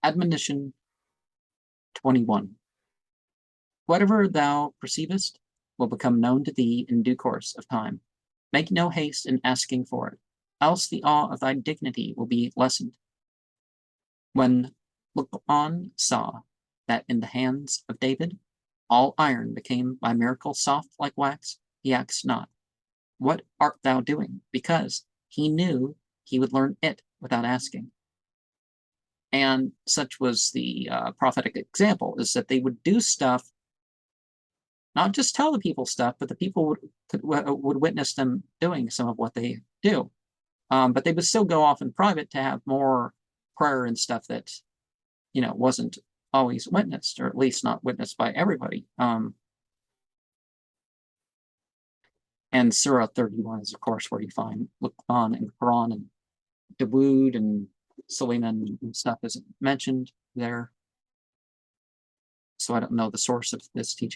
Admonition 21. Whatever thou perceivest will become known to thee in due course of time. Make no haste in asking for it, else the awe of thy dignity will be lessened. When look-on saw that in the hands of David all iron became by miracle soft like wax, he asked not, What art thou doing? Because he knew he would learn it without asking. And such was the prophetic example, is that they would do stuff, not just tell the people stuff, but the people would witness them doing some of what they do. But they would still go off in private to have more prayer and stuff that, wasn't always witnessed, or at least not witnessed by everybody. And Surah 31 is, of course, where you find Luqman and Quran, and Dawood and Suleiman and stuff is mentioned there. So I don't know the source of this teaching.